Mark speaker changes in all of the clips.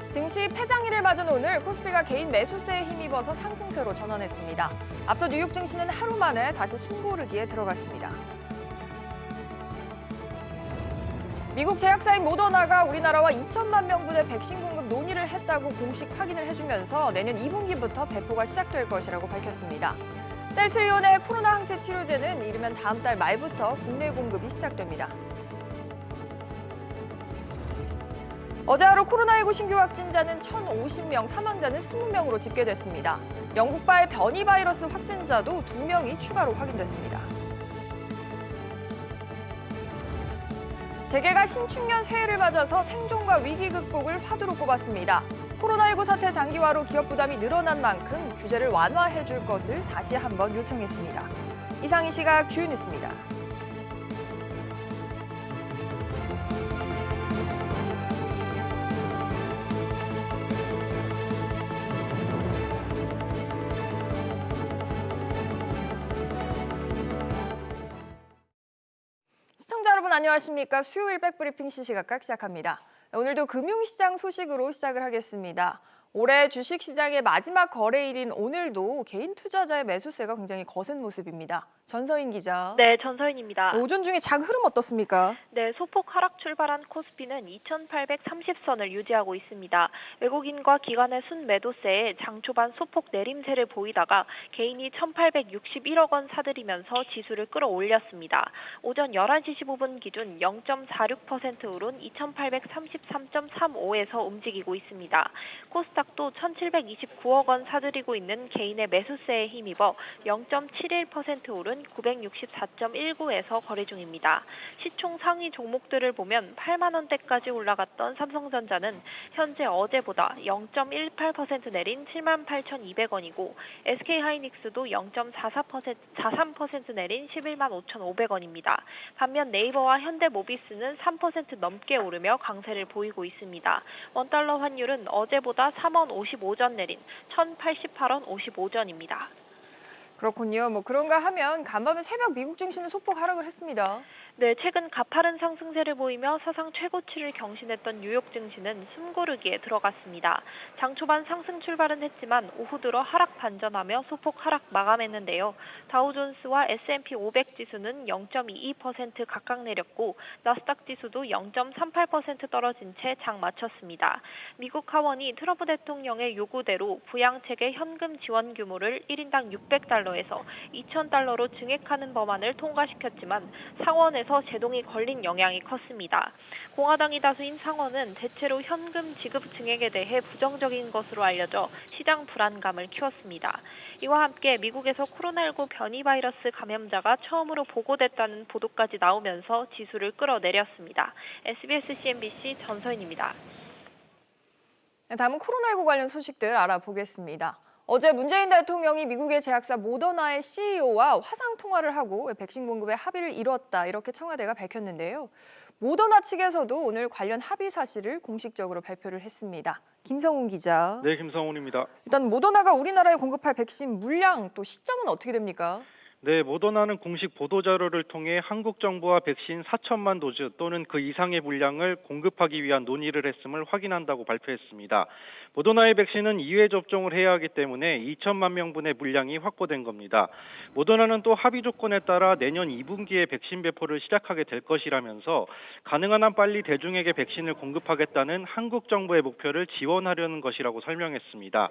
Speaker 1: 증시 폐장일을 맞은 오늘 코스피가 개인 매수세에 힘입어서 상승세로 전환했습니다. 앞서 뉴욕 증시는 하루 만에 다시 숨고르기에 들어갔습니다. 미국 제약사인 모더나가 우리나라와 2천만 명분의 백신 공급 논의를 했다고 공식 확인을 해주면서 내년 2분기부터 배포가 시작될 것이라고 밝혔습니다. 셀트리온의 코로나 항체 치료제는 이르면 다음 달 말부터 국내 공급이 시작됩니다. 어제 하루 코로나19 신규 확진자는 1,050명, 사망자는 20명으로 집계됐습니다. 영국발 변이 바이러스 확진자도 2명이 추가로 확인됐습니다. 재계가 신축년 새해를 맞아서 생존과 위기 극복을 화두로 꼽았습니다. 코로나19 사태 장기화로 기업 부담이 늘어난 만큼 규제를 완화해 줄 것을 다시 한번 요청했습니다. 이상 이 시각 주요 뉴스입니다. 시청자 여러분 안녕하십니까? 수요일 백브리핑 시시각각 시작합니다. 오늘도 금융시장 소식으로 시작을 하겠습니다. 올해 주식시장의 마지막 거래일인 오늘도 개인 투자자의 매수세가 굉장히 거센 모습입니다. 전서인 기자.
Speaker 2: 네, 전서인입니다.
Speaker 1: 오전 중에 장 흐름 어떻습니까?
Speaker 2: 네, 소폭 하락 출발한 코스피는 2,830선을 유지하고 있습니다. 외국인과 기관의 순매도세에 장 초반 소폭 내림세를 보이다가 개인이 1,861억 원 사들이면서 지수를 끌어올렸습니다. 오전 11시 15분 기준 0.46% 오른 2,833.35에서 움직이고 있습니다. 코스닥도 1,729억 원 사들이고 있는 개인의 매수세에 힘입어 0.71% 오른 964.19에서 거래 중입니다. 시총 상위 종목들을 보면 8만 원대까지 올라갔던 삼성전자는 현재 어제보다 0.18% 내린 78,200원이고 SK하이닉스도 0.43% 내린 11만 5,500원입니다. 반면 네이버와 현대모비스는 3% 넘게 오르며 강세를 보이고 있습니다. 원달러 환율은 어제보다 3원 55전 내린 1,088원 55전입니다.
Speaker 1: 그렇군요. 그런가 하면 간밤에 새벽 미국 증시는 소폭 하락을 했습니다.
Speaker 2: 네, 최근 가파른 상승세를 보이며 사상 최고치를 경신했던 뉴욕 증시는 숨고르기에 들어갔습니다. 장 초반 상승 출발은 했지만 오후 들어 하락 반전하며 소폭 하락 마감했는데요. 다우존스와 S&P 500 지수는 0.22% 각각 내렸고 나스닥 지수도 0.38% 떨어진 채 장 마쳤습니다. 미국 하원이 트럼프 대통령의 요구대로 부양책의 현금 지원 규모를 1인당 600달러에서 2,000달러로 증액하는 법안을 통과시켰지만 상원에서 제동이 걸린 영향이 컸습니다. 공화당이 다수인 상원은 대체로 현금 지급 증액에 대해 부정적인 것으로 알려져 시장 불안감을 키웠습니다. 이와 함께 미국에서 코로나19 변이 바이러스 감염자가 처음으로 보고됐다는 보도까지 나오면서 지수를 끌어내렸습니다. SBS CNBC 전서인입니다.
Speaker 1: 다음은 코로나19 관련 소식들 알아보겠습니다. 어제 문재인 대통령이 미국의 제약사 모더나의 CEO와 화상 통화를 하고 백신 공급에 합의를 이뤘다 이렇게 청와대가 밝혔는데요. 모더나 측에서도 오늘 관련 합의 사실을 공식적으로 발표를 했습니다. 김성훈 기자.
Speaker 3: 네, 김성훈입니다.
Speaker 1: 일단 모더나가 우리나라에 공급할 백신 물량 또 시점은 어떻게 됩니까?
Speaker 3: 네, 모더나는 공식 보도자료를 통해 한국 정부와 백신 4천만 도즈 또는 그 이상의 물량을 공급하기 위한 논의를 했음을 확인한다고 발표했습니다. 모더나의 백신은 2회 접종을 해야 하기 때문에 2천만 명분의 물량이 확보된 겁니다. 모더나는 또 합의 조건에 따라 내년 2분기에 백신 배포를 시작하게 될 것이라면서 가능한 한 빨리 대중에게 백신을 공급하겠다는 한국 정부의 목표를 지원하려는 것이라고 설명했습니다.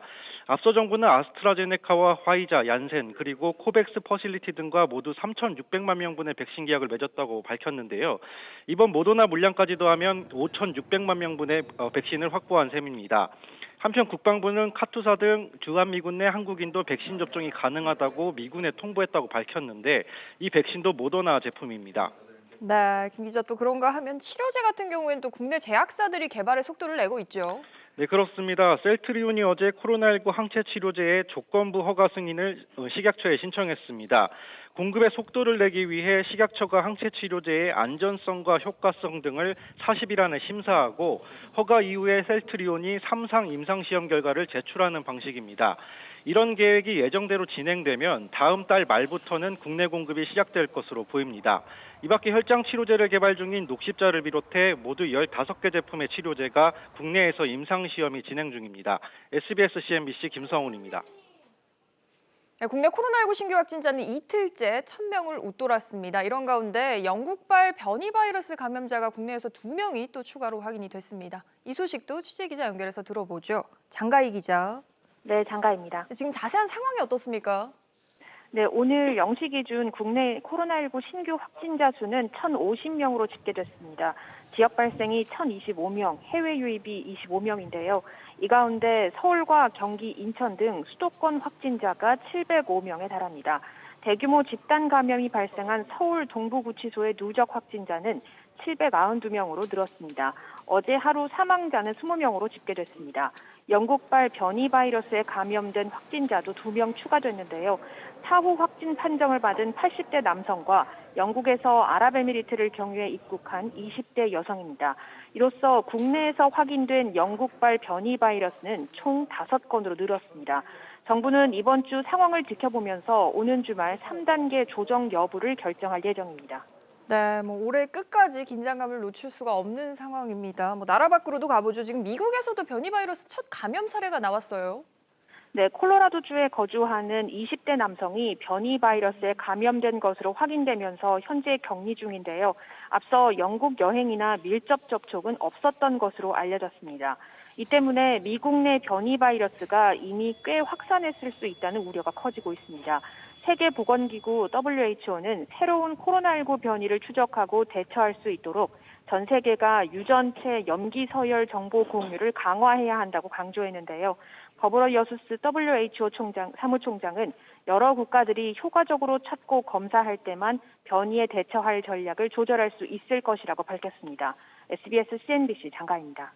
Speaker 3: 앞서 정부는 아스트라제네카와 화이자, 얀센 그리고 코백스 퍼실리티 등과 모두 3,600만 명분의 백신 계약을 맺었다고 밝혔는데요. 이번 모더나 물량까지 더하면 5,600만 명분의 백신을 확보한 셈입니다. 한편 국방부는 카투사 등 주한미군 내 한국인도 백신 접종이 가능하다고 미군에 통보했다고 밝혔는데 이 백신도 모더나 제품입니다.
Speaker 1: 네, 김 기자 또 그런가 하면 치료제 같은 경우에는 또 국내 제약사들이 개발에 속도를 내고 있죠.
Speaker 3: 네, 그렇습니다. 셀트리온이 어제 코로나19 항체 치료제의 조건부 허가 승인을 식약처에 신청했습니다. 공급의 속도를 내기 위해 식약처가 항체 치료제의 안전성과 효과성 등을 40일 안에 심사하고 허가 이후에 셀트리온이 3상 임상시험 결과를 제출하는 방식입니다. 이런 계획이 예정대로 진행되면 다음 달 말부터는 국내 공급이 시작될 것으로 보입니다. 이 밖에 혈장 치료제를 개발 중인 녹십자를 비롯해 모두 15개 제품의 치료제가 국내에서 임상시험이 진행 중입니다. SBS CNBC 김성훈입니다.
Speaker 1: 국내 코로나19 신규 확진자는 이틀째 1,000명을 웃돌았습니다. 이런 가운데 영국발 변이 바이러스 감염자가 국내에서 2명이 또 추가로 확인이 됐습니다. 이 소식도 취재기자 연결해서 들어보죠. 장가희 기자.
Speaker 4: 네, 장가입니다.
Speaker 1: 지금 자세한 상황이 어떻습니까?
Speaker 4: 네, 오늘 0시 기준 국내 코로나19 신규 확진자 수는 1,050명으로 집계됐습니다. 지역 발생이 1,025명, 해외 유입이 25명인데요. 이 가운데 서울과 경기, 인천 등 수도권 확진자가 705명에 달합니다. 대규모 집단 감염이 발생한 서울 동부구치소의 누적 확진자는 792명으로 늘었습니다. 어제 하루 사망자는 20명으로 집계됐습니다. 영국발 변이 바이러스에 감염된 확진자도 2명 추가됐는데요. 사후 확진 판정을 받은 80대 남성과 영국에서 아랍에미리트를 경유해 입국한 20대 여성입니다. 이로써 국내에서 확인된 영국발 변이 바이러스는 총 5건으로 늘었습니다. 정부는 이번 주 상황을 지켜보면서 오는 주말 3단계 조정 여부를 결정할 예정입니다.
Speaker 1: 네, 올해 끝까지 긴장감을 놓칠 수가 없는 상황입니다. 나라 밖으로도 가보죠. 지금 미국에서도 변이 바이러스 첫 감염 사례가 나왔어요.
Speaker 4: 네, 콜로라도주에 거주하는 20대 남성이 변이 바이러스에 감염된 것으로 확인되면서 현재 격리 중인데요. 앞서 영국 여행이나 밀접 접촉은 없었던 것으로 알려졌습니다. 이 때문에 미국 내 변이 바이러스가 이미 꽤 확산했을 수 있다는 우려가 커지고 있습니다. 세계보건기구 WHO는 새로운 코로나19 변이를 추적하고 대처할 수 있도록 전 세계가 유전체 염기 서열 정보 공유를 강화해야 한다고 강조했는데요. 버버러 여수스 WHO 사무총장은 여러 국가들이 효과적으로 찾고 검사할 때만 변이에 대처할 전략을 조절할 수 있을 것이라고 밝혔습니다. SBS CNBC 장가입니다.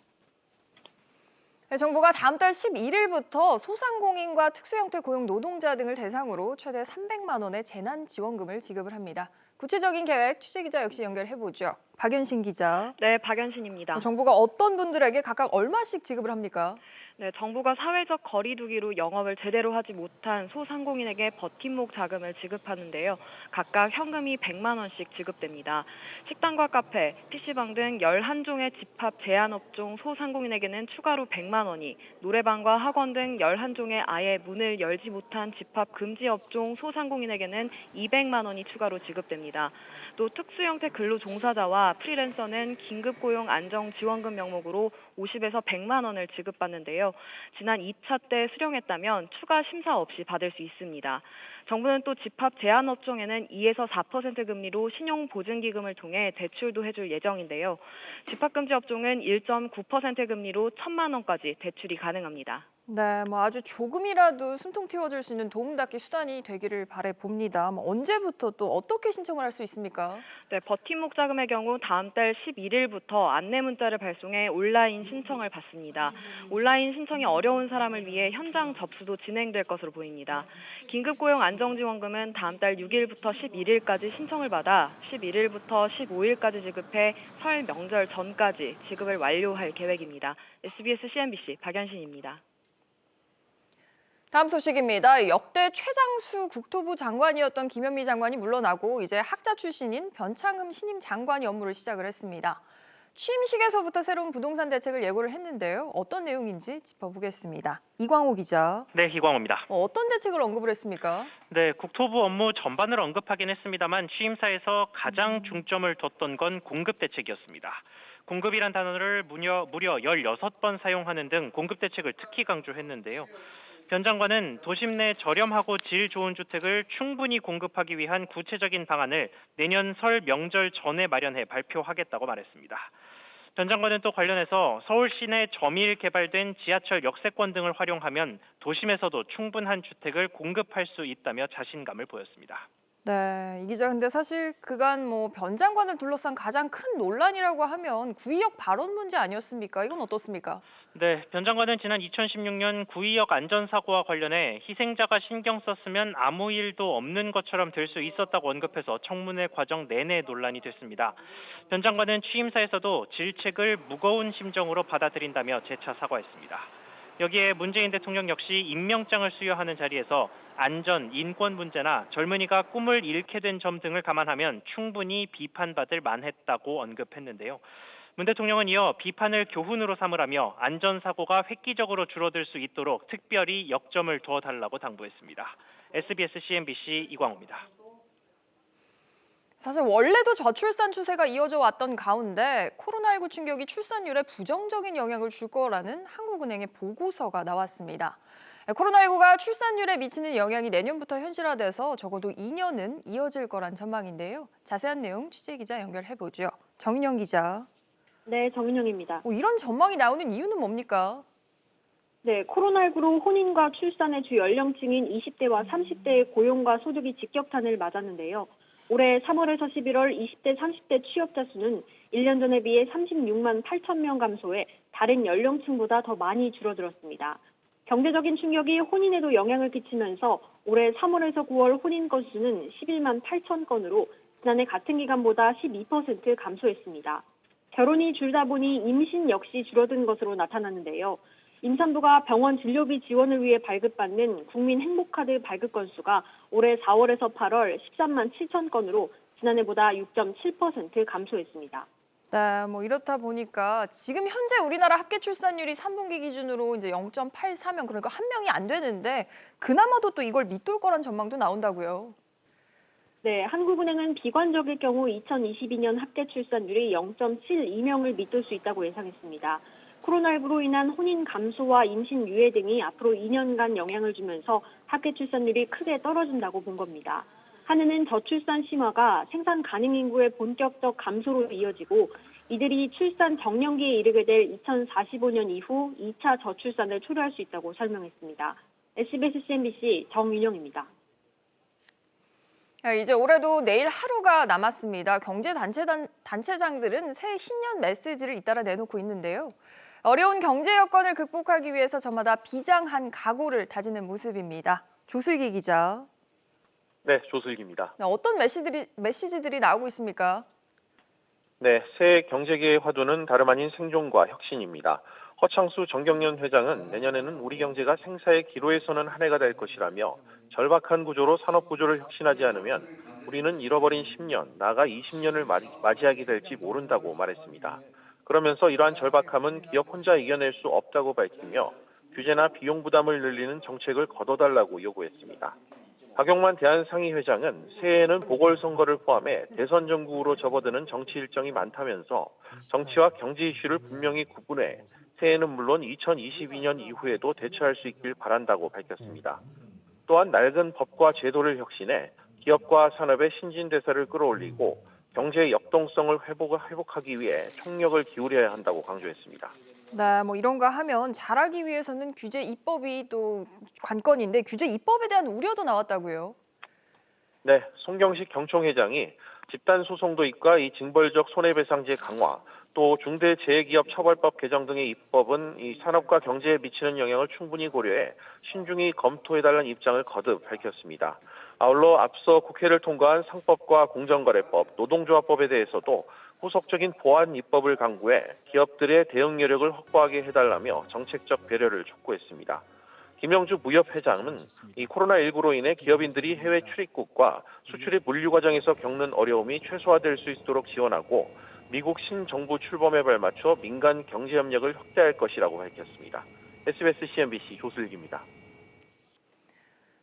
Speaker 1: 정부가 다음 달 11일부터 소상공인과 특수형태 고용 노동자 등을 대상으로 최대 300만 원의 재난지원금을 지급을 합니다. 구체적인 계획 취재기자 역시 연결해보죠. 박연신 기자.
Speaker 2: 네, 박연신입니다.
Speaker 1: 정부가 어떤 분들에게 각각 얼마씩 지급을 합니까?
Speaker 2: 네, 정부가 사회적 거리 두기로 영업을 제대로 하지 못한 소상공인에게 버팀목 자금을 지급하는데요. 각각 현금이 100만 원씩 지급됩니다. 식당과 카페, PC방 등 11종의 집합 제한 업종 소상공인에게는 추가로 100만 원이, 노래방과 학원 등 11종의 아예 문을 열지 못한 집합 금지 업종 소상공인에게는 200만 원이 추가로 지급됩니다. 또 특수형태 근로 종사자와 프리랜서는 긴급고용 안정지원금 명목으로 50에서 100만 원을 지급받는데요. 지난 2차 때 수령했다면 추가 심사 없이 받을 수 있습니다. 정부는 또 집합 제한 업종에는 2에서 4% 금리로 신용보증기금을 통해 대출도 해줄 예정인데요. 집합금지 업종은 1.9% 금리로 1,000만 원까지 대출이 가능합니다.
Speaker 1: 네, 아주 조금이라도 숨통 틔워줄 수 있는 도움닫기 수단이 되기를 바라봅니다. 언제부터 또 어떻게 신청을 할 수 있습니까?
Speaker 2: 네, 버팀목 자금의 경우 다음 달 11일부터 안내 문자를 발송해 온라인 신청을 받습니다. 온라인 신청이 어려운 사람을 위해 현장 접수도 진행될 것으로 보입니다. 긴급고용 안정지원금은 다음 달 6일부터 11일까지 신청을 받아 11일부터 15일까지 지급해 설 명절 전까지 지급을 완료할 계획입니다. SBS CNBC 박연신입니다.
Speaker 1: 다음 소식입니다. 역대 최장수 국토부 장관이었던 김현미 장관이 물러나고 이제 학자 출신인 변창흠 신임 장관이 업무를 시작을 했습니다. 취임식에서부터 새로운 부동산 대책을 예고를 했는데요. 어떤 내용인지 짚어보겠습니다. 이광호 기자.
Speaker 5: 네, 이광호입니다.
Speaker 1: 어떤 대책을 언급을 했습니까?
Speaker 5: 네, 국토부 업무 전반을 언급하긴 했습니다만 취임사에서 가장 중점을 뒀던 건 공급 대책이었습니다. 공급이란 단어를 무려 16번 사용하는 등 공급 대책을 특히 강조했는데요. 변 장관은 도심 내 저렴하고 질 좋은 주택을 충분히 공급하기 위한 구체적인 방안을 내년 설 명절 전에 마련해 발표하겠다고 말했습니다. 변 장관은 또 관련해서 서울 시내 점일 개발된 지하철 역세권 등을 활용하면 도심에서도 충분한 주택을 공급할 수 있다며 자신감을 보였습니다.
Speaker 1: 네, 이 기자 근데 사실 그간 변 장관을 둘러싼 가장 큰 논란이라고 하면 구의역 발언 문제 아니었습니까? 이건 어떻습니까?
Speaker 5: 네, 변 장관은 지난 2016년 구의역 안전사고와 관련해 희생자가 신경 썼으면 아무 일도 없는 것처럼 될 수 있었다고 언급해서 청문회 과정 내내 논란이 됐습니다. 변 장관은 취임사에서도 질책을 무거운 심정으로 받아들인다며 재차 사과했습니다. 여기에 문재인 대통령 역시 임명장을 수여하는 자리에서 안전, 인권 문제나 젊은이가 꿈을 잃게 된 점 등을 감안하면 충분히 비판받을 만했다고 언급했는데요. 문 대통령은 이어 비판을 교훈으로 삼으라며 안전사고가 획기적으로 줄어들 수 있도록 특별히 역점을 두어달라고 당부했습니다. SBS CNBC 이광호입니다.
Speaker 1: 사실 원래도 저출산 추세가 이어져 왔던 가운데 코로나19 충격이 출산율에 부정적인 영향을 줄 거라는 한국은행의 보고서가 나왔습니다. 코로나19가 출산율에 미치는 영향이 내년부터 현실화돼서 적어도 2년은 이어질 거란 전망인데요. 자세한 내용 취재기자 연결해보죠. 정인영 기자.
Speaker 6: 네, 정인영입니다.
Speaker 1: 이런 전망이 나오는 이유는 뭡니까?
Speaker 6: 네, 코로나19로 혼인과 출산의 주 연령층인 20대와 30대의 고용과 소득이 직격탄을 맞았는데요. 올해 3월에서 11월 20대, 30대 취업자 수는 1년 전에 비해 36만 8천 명 감소해 다른 연령층보다 더 많이 줄어들었습니다. 경제적인 충격이 혼인에도 영향을 끼치면서 올해 3월에서 9월 혼인 건수는 11만 8천 건으로 지난해 같은 기간보다 12% 감소했습니다. 결혼이 줄다 보니 임신 역시 줄어든 것으로 나타났는데요. 임산부가 병원 진료비 지원을 위해 발급받는 국민 행복카드 발급 건수가 올해 4월에서 8월 13만 7천 건으로 지난해보다 6.7% 감소했습니다.
Speaker 1: 네, 이렇다 보니까 지금 현재 우리나라 합계 출산율이 3분기 기준으로 이제 0.84명, 그러니까 한 명이 안 되는데 그나마도 또 이걸 밑돌 거란 전망도 나온다고요.
Speaker 6: 네, 한국은행은 비관적일 경우 2022년 합계 출산율이 0.72명을 밑돌 수 있다고 예상했습니다. 코로나19로 인한 혼인 감소와 임신 유예 등이 앞으로 2년간 영향을 주면서 합계 출산율이 크게 떨어진다고 본 겁니다. 한은은 저출산 심화가 생산 가능 인구의 본격적 감소로 이어지고 이들이 출산 정년기에 이르게 될 2045년 이후 2차 저출산을 초래할 수 있다고 설명했습니다. SBS CNBC 정윤영입니다.
Speaker 1: 이제 올해도 내일 하루가 남았습니다. 경제단체장들은 새 신년 메시지를 잇따라 내놓고 있는데요. 어려운 경제 여건을 극복하기 위해서 저마다 비장한 각오를 다지는 모습입니다. 조슬기 기자.
Speaker 7: 네, 조슬기입니다.
Speaker 1: 어떤 메시지들이 나오고 있습니까?
Speaker 7: 네, 새해 경제계의 화두는 다름 아닌 생존과 혁신입니다. 허창수 정경련 회장은 내년에는 우리 경제가 생사의 기로에 서는 한 해가 될 것이라며 절박한 구조로 산업 구조를 혁신하지 않으면 우리는 잃어버린 10년, 나아가 20년을 맞이하게 될지 모른다고 말했습니다. 그러면서 이러한 절박함은 기업 혼자 이겨낼 수 없다고 밝히며 규제나 비용 부담을 늘리는 정책을 거둬달라고 요구했습니다. 박용만 대한상의회장은 새해에는 보궐선거를 포함해 대선 전국으로 접어드는 정치 일정이 많다면서 정치와 경제 이슈를 분명히 구분해 새해는 물론 2022년 이후에도 대처할 수 있길 바란다고 밝혔습니다. 또한 낡은 법과 제도를 혁신해 기업과 산업의 신진대사를 끌어올리고 경제의 역동성을 회복하기 위해 총력을 기울여야 한다고 강조했습니다.
Speaker 1: 네, 이런가 하면 잘하기 위해서는 규제 입법이 또 관건인데 규제 입법에 대한 우려도 나왔다고요.
Speaker 7: 네, 송경식 경총회장이 집단소송 도입과 이 징벌적 손해배상제 강화, 또 중대재해기업처벌법 개정 등의 입법은 이 산업과 경제에 미치는 영향을 충분히 고려해 신중히 검토해달라는 입장을 거듭 밝혔습니다. 아울러 앞서 국회를 통과한 상법과 공정거래법, 노동조합법에 대해서도 후속적인 보완 입법을 강구해 기업들의 대응 여력을 확보하게 해달라며 정책적 배려를 촉구했습니다. 김영주 무협회장은 이 코로나19로 인해 기업인들이 해외 출입국과 수출의 물류 과정에서 겪는 어려움이 최소화될 수 있도록 지원하고 미국 신정부 출범에 발맞춰 민간 경제 협력을 확대할 것이라고 밝혔습니다. SBS CNBC 조슬기입니다.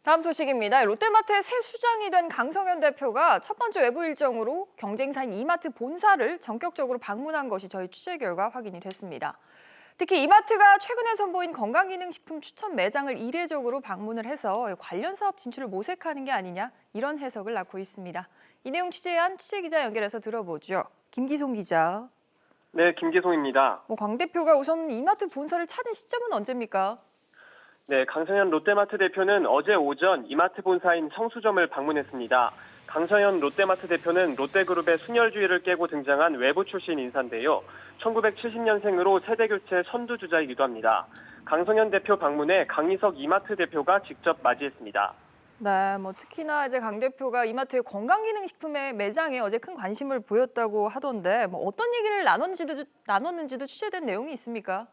Speaker 1: 다음 소식입니다. 롯데마트의 새 수장이 된 강성현 대표가 첫 번째 외부 일정으로 경쟁사인 이마트 본사를 전격적으로 방문한 것이 저희 취재 결과 확인이 됐습니다. 특히 이마트가 최근에 선보인 건강기능식품 추천 매장을 이례적으로 방문을 해서 관련 사업 진출을 모색하는 게 아니냐 이런 해석을 낳고 있습니다. 이 내용 취재한 취재기자 연결해서 들어보죠. 김기송 기자.
Speaker 8: 네, 김기송입니다.
Speaker 1: 강 대표가 우선 이마트 본사를 찾은 시점은 언제입니까?
Speaker 8: 네, 강성현 롯데마트 대표는 어제 오전 이마트 본사인 성수점을 방문했습니다. 강성현 롯데마트 대표는 롯데그룹의 순혈주의를 깨고 등장한 외부 출신 인사인데요. 1970년생으로 세대교체 선두주자이기도 합니다. 강성현 대표 방문에 강희석 이마트 대표가 직접 맞이했습니다.
Speaker 1: 네, 특히나 이제 강 대표가 이마트의 건강기능식품의 매장에 어제 큰 관심을 보였다고 하던데 어떤 얘기를 나눴는지도 취재된 내용이 있습니까?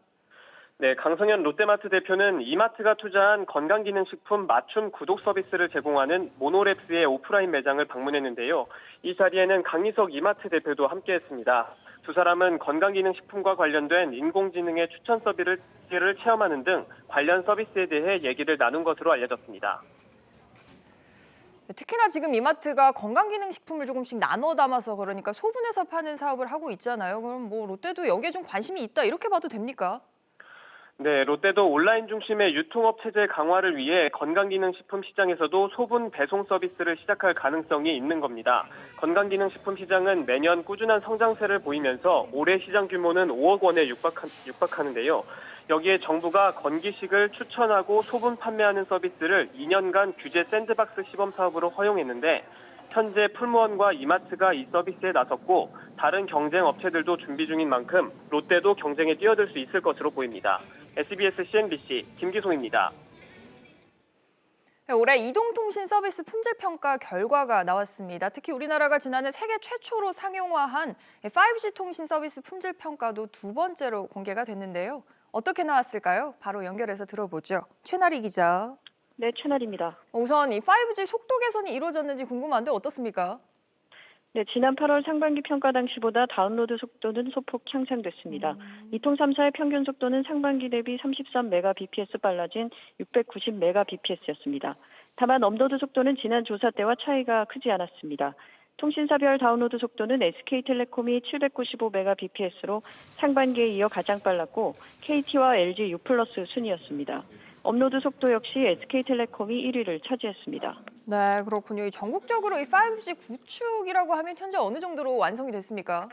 Speaker 8: 네, 강성현 롯데마트 대표는 이마트가 투자한 건강기능식품 맞춤 구독 서비스를 제공하는 모노랩스의 오프라인 매장을 방문했는데요. 이 자리에는 강희석 이마트 대표도 함께했습니다. 두 사람은 건강기능식품과 관련된 인공지능의 추천 서비스를 체험하는 등 관련 서비스에 대해 얘기를 나눈 것으로 알려졌습니다.
Speaker 1: 특히나 지금 이마트가 건강기능식품을 조금씩 나눠 담아서 그러니까 소분해서 파는 사업을 하고 있잖아요. 그럼 뭐 롯데도 여기에 좀 관심이 있다 이렇게 봐도 됩니까?
Speaker 8: 네, 롯데도 온라인 중심의 유통업 체제 강화를 위해 건강기능식품 시장에서도 소분 배송 서비스를 시작할 가능성이 있는 겁니다. 건강기능식품 시장은 매년 꾸준한 성장세를 보이면서 올해 시장 규모는 5억 원에 육박하는데요. 여기에 정부가 건기식을 추천하고 소분 판매하는 서비스를 2년간 규제 샌드박스 시범 사업으로 허용했는데 현재 풀무원과 이마트가 이 서비스에 나섰고 다른 경쟁 업체들도 준비 중인 만큼 롯데도 경쟁에 뛰어들 수 있을 것으로 보입니다. SBS CNBC 김기송입니다.
Speaker 1: 올해 이동통신 서비스 품질평가 결과가 나왔습니다. 특히 우리나라가 지난해 세계 최초로 상용화한 5G 통신 서비스 품질평가도 두 번째로 공개가 됐는데요. 어떻게 나왔을까요? 바로 연결해서 들어보죠. 최나리 기자.
Speaker 6: 네, 최나리입니다.
Speaker 1: 우선 이 5G 속도 개선이 이루어졌는지 궁금한데 어떻습니까?
Speaker 6: 네, 지난 8월 상반기 평가 당시보다 다운로드 속도는 소폭 향상됐습니다. 이통 3사의 평균 속도는 상반기 대비 33Mbps 빨라진 690Mbps였습니다. 다만 업로드 속도는 지난 조사 때와 차이가 크지 않았습니다. 통신사별 다운로드 속도는 SK텔레콤이 795Mbps로 상반기에 이어 가장 빨랐고 KT와 LG U+ 순이었습니다. 업로드 속도 역시 SK텔레콤이 1위를 차지했습니다.
Speaker 1: 네, 그렇군요. 전국적으로 이 5G 구축이라고 하면 현재 어느 정도로 완성이 됐습니까?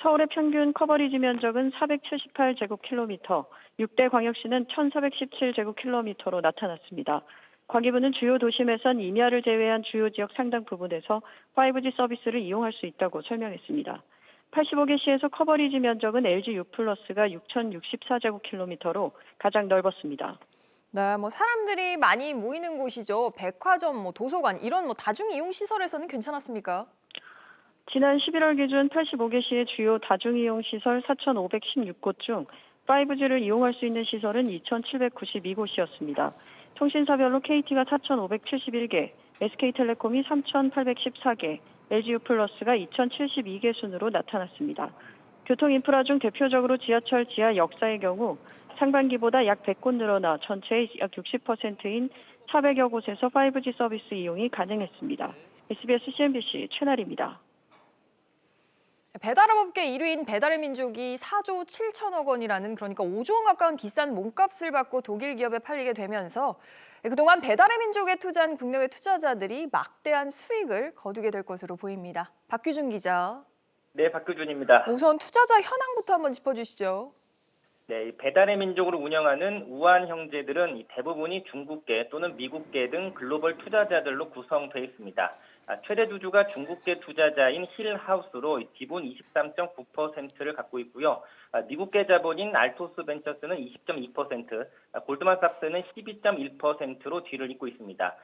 Speaker 6: 서울의 평균 커버리지 면적은 478제곱킬로미터, 6대 광역시는 1417제곱킬로미터로 나타났습니다. 과기부는 주요 도심에선 임야를 제외한 주요 지역 상당 부분에서 5G 서비스를 이용할 수 있다고 설명했습니다. 85개 시에서 커버리지 면적은 LG U+가 6064제곱킬로미터로 가장 넓었습니다.
Speaker 1: 네, 뭐 사람들이 많이 모이는 곳이죠. 백화점, 뭐 도서관 이런 뭐 다중 이용 시설에서는 괜찮았습니까?
Speaker 6: 지난 11월 기준 85개 시의 주요 다중이용 시설 4,516곳 중 5G를 이용할 수 있는 시설은 2,792곳이었습니다. 통신사별로 KT가 4,571개, SK텔레콤이 3,814개, LG U+가 2,072개 순으로 나타났습니다. 교통인프라 중 대표적으로 지하철 지하 역사의 경우 상반기보다 약 100곳 늘어나 전체의 약 60%인 400여 곳에서 5G 서비스 이용이 가능했습니다. SBS CNBC 최나리입니다.
Speaker 1: 배달업계 1위인 배달의 민족이 4조 7천억 원이라는 그러니까 5조 원 가까운 비싼 몸값을 받고 독일 기업에 팔리게 되면서 그동안 배달의 민족에 투자한 국내외 투자자들이 막대한 수익을 거두게 될 것으로 보입니다. 박규준 기자.
Speaker 9: 네, 박규준입니다.
Speaker 1: 우선 투자자 현황부터 한번 짚어주시죠.
Speaker 9: 네, 배달의 민족으로 운영하는 우한 형제들은 대부분이 중국계 또는 미국계 등 글로벌 투자자들로 구성되어 있습니다. 최대 주주가 중국계 투자자인 힐하우스로 지분 23.9%를 갖고 있고요. 미국계 자본인 알토스 벤처스는 20.2%, 골드만삭스는 12.1%로 뒤를 잇고 있습니다.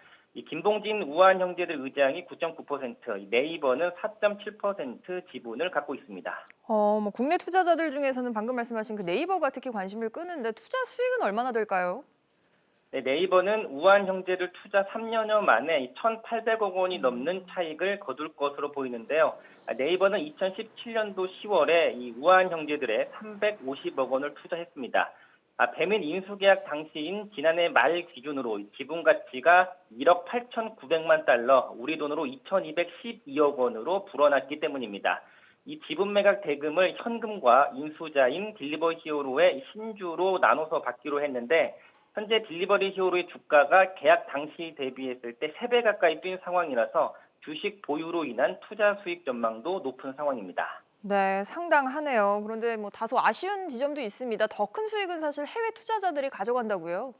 Speaker 9: 김봉진 우한 형제들 의장이 9.9%, 네이버는 4.7% 지분을 갖고 있습니다.
Speaker 1: 뭐 국내 투자자들 중에서는 방금 말씀하신 그 네이버가 특히 관심을 끄는데 투자 수익은 얼마나 될까요?
Speaker 9: 네, 네이버는 우한 형제들 투자 3년여 만에 1,800억 원이 넘는 차익을 거둘 것으로 보이는데요. 네이버는 2017년도 10월에 이 우한 형제들의 350억 원을 투자했습니다. 배민 인수계약 당시인 지난해 말 기준으로 지분 가치가 1억 8,900만 달러, 우리 돈으로 2,212억 원으로 불어났기 때문입니다. 이 지분 매각 대금을 현금과 인수자인 딜리버리 히어로의 신주로 나눠서 받기로 했는데 현재 딜리버리 히어로의 주가가 계약 당시 대비했을 때 3배 가까이 뛴 상황이라서 주식 보유로 인한 투자 수익 전망도 높은 상황입니다.
Speaker 1: 네, 상당하네요. 그런데 뭐 다소 아쉬운 지점도 있습니다. 더 큰 수익은 사실 해외 투자자들이 가져간다고요?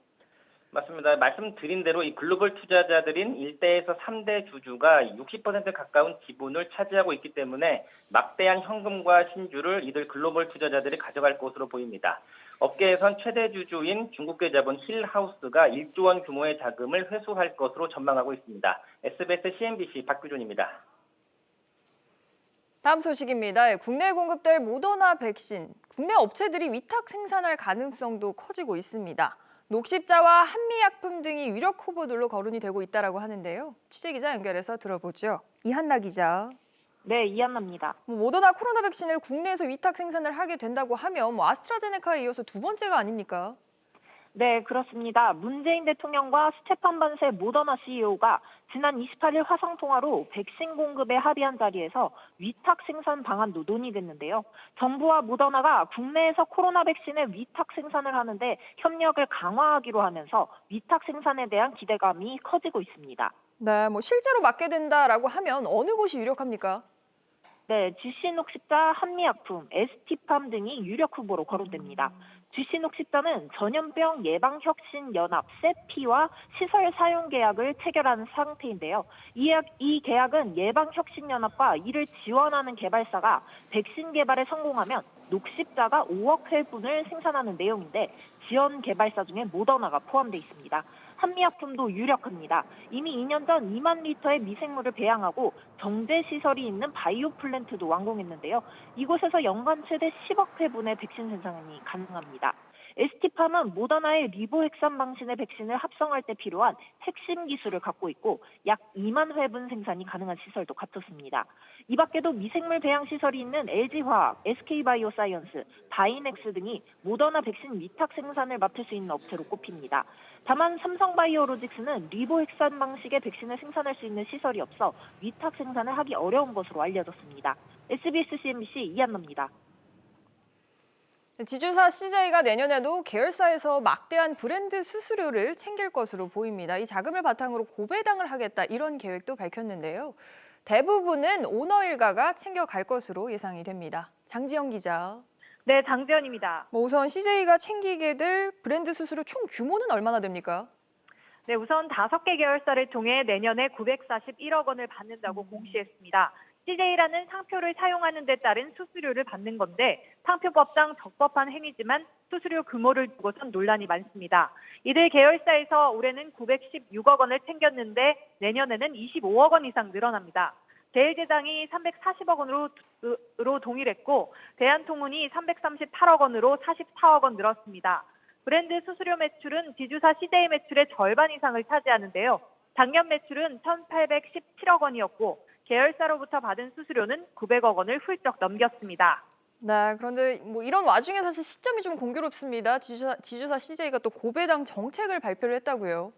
Speaker 9: 맞습니다. 말씀드린 대로 이 글로벌 투자자들인 1대에서 3대 주주가 60% 가까운 지분을 차지하고 있기 때문에 막대한 현금과 신주를 이들 글로벌 투자자들이 가져갈 것으로 보입니다. 업계에선 최대 주주인 중국계 자본 힐하우스가 1조 원 규모의 자금을 회수할 것으로 전망하고 있습니다. SBS CNBC 박규준입니다.
Speaker 1: 다음 소식입니다. 국내에 공급될 모더나 백신, 국내 업체들이 위탁 생산할 가능성도 커지고 있습니다. 녹십자와 한미약품 등이 유력 후보들로 거론이 되고 있다고 하는데요. 취재기자 연결해서 들어보죠. 이한나 기자.
Speaker 6: 네, 이한나입니다.
Speaker 1: 모더나 코로나 백신을 국내에서 위탁 생산을 하게 된다고 하면 아스트라제네카에 이어서 두 번째가 아닙니까?
Speaker 6: 네, 그렇습니다. 문재인 대통령과 스테판 반세 모더나 CEO가 지난 28일 화상통화로 백신 공급에 합의한 자리에서 위탁 생산 방안도 논의됐는데요. 정부와 모더나가 국내에서 코로나 백신의 위탁 생산을 하는데 협력을 강화하기로 하면서 위탁 생산에 대한 기대감이 커지고 있습니다.
Speaker 1: 네, 실제로 맡게 된다라고 하면 어느 곳이 유력합니까?
Speaker 6: 네, GC녹십자, 한미약품, ST팜 등이 유력 후보로 거론됩니다. GC녹십자는 전염병 예방혁신연합 세피와 시설 사용 계약을 체결한 상태인데요. 이 계약은 예방혁신연합과 이를 지원하는 개발사가 백신 개발에 성공하면 녹십자가 5억 회분을 생산하는 내용인데 지원 개발사 중에 모더나가 포함되어 있습니다. 한미약품도 유력합니다. 이미 2년 전 2만 리터의 미생물을 배양하고 정제 시설이 있는 바이오 플랜트도 완공했는데요. 이곳에서 연간 최대 10억 회분의 백신 생산이 가능합니다. ST팜은 모더나의 리보핵산 방신의 백신을 합성할 때 필요한 핵심 기술을 갖고 있고 약 2만 회분 생산이 가능한 시설도 갖췄습니다. 이 밖에도 미생물 배양 시설이 있는 LG화학, SK바이오사이언스, 바이넥스 등이 모더나 백신 위탁 생산을 맡을 수 있는 업체로 꼽힙니다. 다만 삼성바이오로직스는 리보핵산 방식의 백신을 생산할 수 있는 시설이 없어 위탁 생산을 하기 어려운 것으로 알려졌습니다. SBS CNBC 이한나입니다.
Speaker 1: 지주사 CJ가 내년에도 계열사에서 막대한 브랜드 수수료를 챙길 것으로 보입니다. 이 자금을 바탕으로 고배당을 하겠다 이런 계획도 밝혔는데요. 대부분은 오너 일가가 챙겨갈 것으로 예상이 됩니다. 장지영 기자.
Speaker 2: 네, 장지연입니다.
Speaker 1: 우선 CJ가 챙기게 될 브랜드 수수료 총 규모는 얼마나 됩니까?
Speaker 2: 네, 우선 5개 계열사를 통해 내년에 941억 원을 받는다고 공시했습니다. CJ라는 상표를 사용하는 데 따른 수수료를 받는 건데 상표법상 적법한 행위지만 수수료 규모를 두고선 논란이 많습니다. 이들 계열사에서 올해는 916억 원을 챙겼는데 내년에는 25억 원 이상 늘어납니다. 대일제당이 340억 원으로 동일했고 대한통운이 338억 원으로 44억 원 늘었습니다. 브랜드 수수료 매출은 지주사 CJ 매출의 절반 이상을 차지하는데요. 작년 매출은 1,817억 원이었고 계열사로부터 받은 수수료는 900억 원을 훌쩍 넘겼습니다.
Speaker 1: 네, 그런데 이런 와중에 사실 시점이 좀 공교롭습니다. 지주사 CJ가 또 고배당 정책을 발표를 했다고요.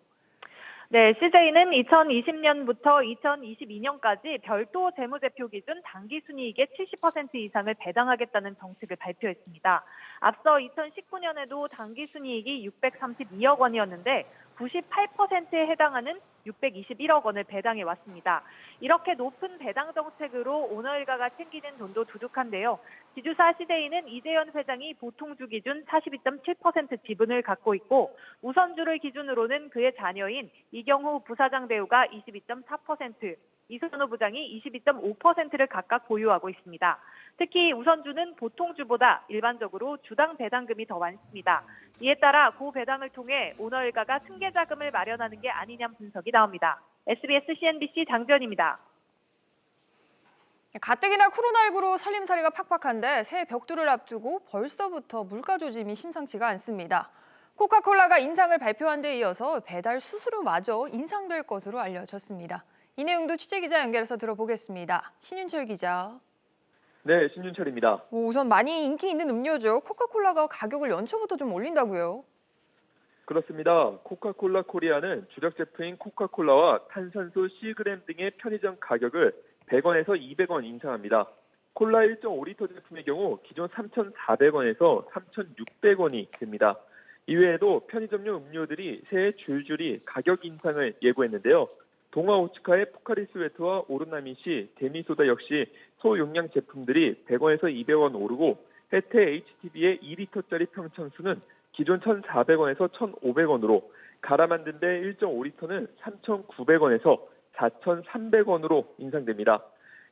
Speaker 2: 네, CJ는 2020년부터 2022년까지 별도 재무제표 기준 당기순이익의 70% 이상을 배당하겠다는 정책을 발표했습니다. 앞서 2019년에도 당기순이익이 632억 원이었는데 98%에 해당하는 621억 원을 배당해 왔습니다. 이렇게 높은 배당 정책으로 오너일가가 챙기는 돈도 두둑한데요. 지주사 CJ는 이재현 회장이 보통주 기준 42.7% 지분을 갖고 있고 우선주를 기준으로는 그의 자녀인 이경우 부사장 대우가 22.4%, 이선호 부장이 22.5%를 각각 보유하고 있습니다. 특히 우선주는 보통주보다 일반적으로 주당 배당금이 더 많습니다. 이에 따라 고 배당을 통해 오너일가가 승계 자금을 마련하는 게 아니냐는 분석이 나옵니다. SBS CNBC 장지연입니다.
Speaker 1: 가뜩이나 코로나19로 살림살이가 팍팍한데 새해 벽두를 앞두고 벌써부터 물가 조짐이 심상치가 않습니다. 코카콜라가 인상을 발표한 데 이어서 배달 수수료마저 인상될 것으로 알려졌습니다. 이 내용도 취재기자 연결해서 들어보겠습니다. 신윤철 기자.
Speaker 10: 네, 신윤철입니다.
Speaker 1: 우선 많이 인기 있는 음료죠. 코카콜라가 가격을 연초부터 좀 올린다고요?
Speaker 10: 그렇습니다. 코카콜라 코리아는 주력 제품인 코카콜라와 탄산수 C그램 등의 편의점 가격을 100원에서 200원 인상합니다. 콜라 1.5리터 제품의 경우 기존 3,400원에서 3,600원이 됩니다. 이외에도 편의점용 음료들이 새해 줄줄이 가격 인상을 예고했는데요. 동아 오츠카의 포카리 스웨트와 오르나미시, 데미소다 역시 소용량 제품들이 100원에서 200원 오르고 혜태 HTB의 2리터짜리 평창수는 기존 1,400원에서 1,500원으로 갈아 만든 데 1.5리터는 3,900원에서 4,300원으로 인상됩니다.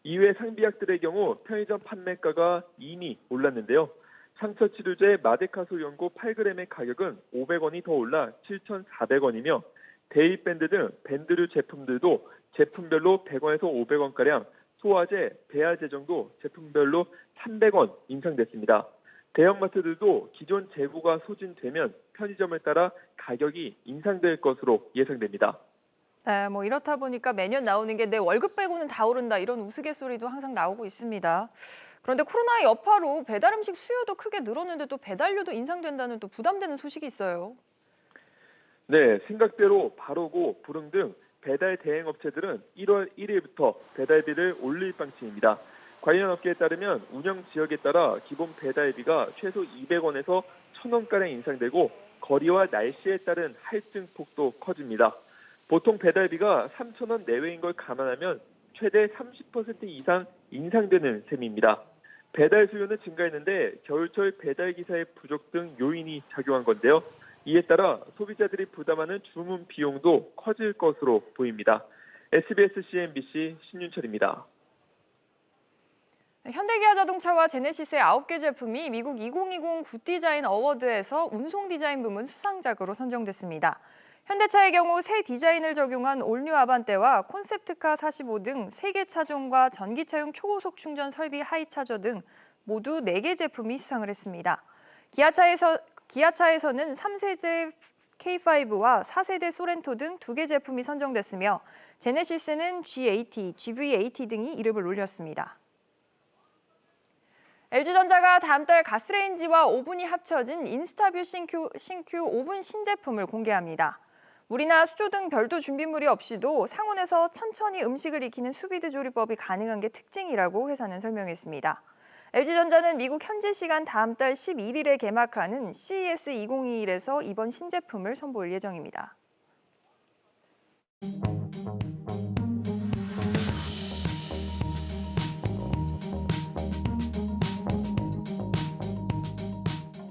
Speaker 10: 이외 상비약들의 경우 편의점 판매가가 이미 올랐는데요. 상처치료제 마데카소 연고 8g의 가격은 500원이 더 올라 7,400원이며 데일밴드 등 밴드류 제품들도 제품별로 100원에서 500원가량 소화제, 배아제 정도 제품별로 300원 인상됐습니다. 대형마트들도 기존 재고가 소진되면 편의점을 따라 가격이 인상될 것으로 예상됩니다.
Speaker 1: 네, 뭐 이렇다 보니까 매년 나오는 게 내 월급 빼고는 다 오른다 이런 우스갯소리도 항상 나오고 있습니다. 그런데 코로나의 여파로 배달 음식 수요도 크게 늘었는데 또 배달료도 인상된다는 또 부담되는 소식이 있어요.
Speaker 10: 네, 생각대로 바로고, 부릉 등 배달 대행 업체들은 1월 1일부터 배달비를 올릴 방침입니다. 관련 업계에 따르면 운영 지역에 따라 기본 배달비가 최소 200원에서 1,000원가량 인상되고 거리와 날씨에 따른 할증폭도 커집니다. 보통 배달비가 3,000원 내외인 걸 감안하면 최대 30% 이상 인상되는 셈입니다. 배달 수요는 증가했는데 겨울철 배달 기사의 부족 등 요인이 작용한 건데요. 이에 따라 소비자들이 부담하는 주문 비용도 커질 것으로 보입니다. SBS CNBC 신윤철입니다.
Speaker 1: 현대기아자동차와 제네시스의 9개 제품이 미국 2020 굿디자인 어워드에서 운송 디자인 부문 수상작으로 선정됐습니다. 현대차의 경우 새 디자인을 적용한 올뉴 아반떼와 콘셉트카 45 등 3개 차종과 전기차용 초고속 충전 설비 하이차저 등 모두 4개 제품이 수상을 했습니다. 기아차에서는 3세대 K5와 4세대 소렌토 등 2개 제품이 선정됐으며 제네시스는 G80, GV80 등이 이름을 올렸습니다. LG전자가 다음 달 가스레인지와 오븐이 합쳐진 인스타뷰 신큐 오븐 신제품을 공개합니다. 물이나 수조 등 별도 준비물이 없이도 상온에서 천천히 음식을 익히는 수비드 조리법이 가능한 게 특징이라고 회사는 설명했습니다. LG전자는 미국 현지 시간 다음 달 11일에 개막하는 CES 2021에서 이번 신제품을 선보일 예정입니다.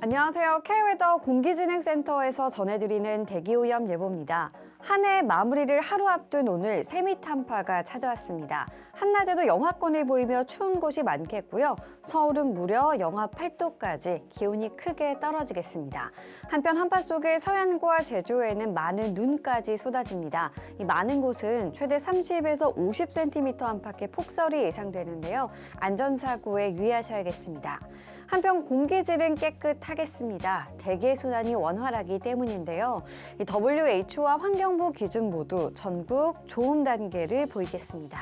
Speaker 11: 안녕하세요. K웨더 공기진행센터에서 전해드리는 대기오염 예보입니다. 한 해 마무리를 하루 앞둔 오늘 세미탄파가 찾아왔습니다. 한낮에도 영하권을 보이며 추운 곳이 많겠고요. 서울은 무려 영하 8도까지 기온이 크게 떨어지겠습니다. 한편 한파 속에 서해안과 제주에는 많은 눈까지 쏟아집니다. 이 많은 곳은 최대 30에서 50cm 안팎의 폭설이 예상되는데요. 안전사고에 유의하셔야겠습니다. 한편 공기질은 깨끗하겠습니다. 대기순환이 원활하기 때문인데요. 이 WHO와 환경부 기준 모두 전국 좋음 단계를 보이겠습니다.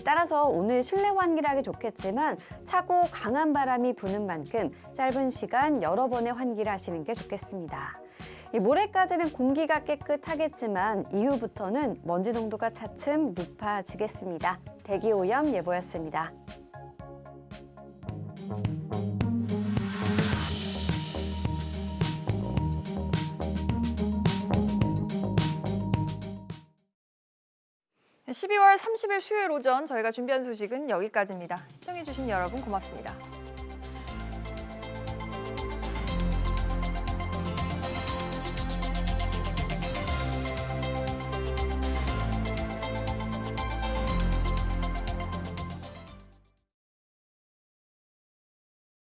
Speaker 11: 따라서 오늘 실내 환기하기 좋겠지만 차고 강한 바람이 부는 만큼 짧은 시간 여러 번의 환기를 하시는 게 좋겠습니다. 모레까지는 공기가 깨끗하겠지만 이후부터는 먼지 농도가 차츰 높아지겠습니다. 대기오염 예보였습니다.
Speaker 1: (12월 30일) 수요일 오전 저희가 준비한 소식은 여기까지입니다. 시청해주신 여러분 고맙습니다.